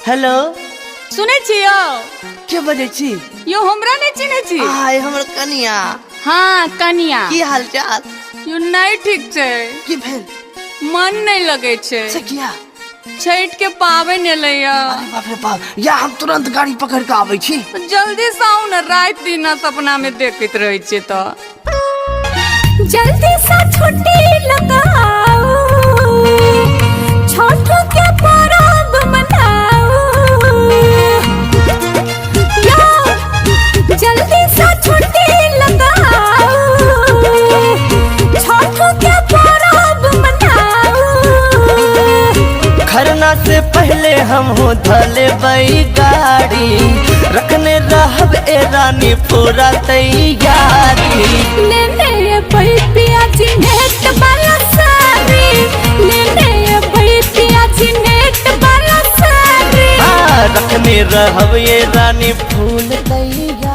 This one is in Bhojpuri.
हेलो सुने छियो के बजे छी? यो हमरा नहीं चिन्हे छी। आय हमर कनिया। हाँ कनिया की हाल चाल? यो नहीं ठीक छे। की भेल? मन नहीं लगे छे। से किया? छठ के पावन एलैया। अरे बाप रे बाप, या हम तुरंत गाड़ी पकड़ के आबै छी। जल्दी से आओ न, रात दिन सपना में देखत रहे छे तो। जल्दी से छुट्टी लगाओ, छठ के पर्व मनाओ। या जल्दी से छुट्टी लगाओ, छठ के पर्व मनाओ। खरना से पहले हम हो धले बई गाड़ी, रखने रहब ए रानी पूरा तैयारी। लेने भाई पियाजी नेट वाला साड़ी, लेने भाई पियाजी नेट वाला साड़ी। हाँ रखने रहब ए रानी फूल तैयारी।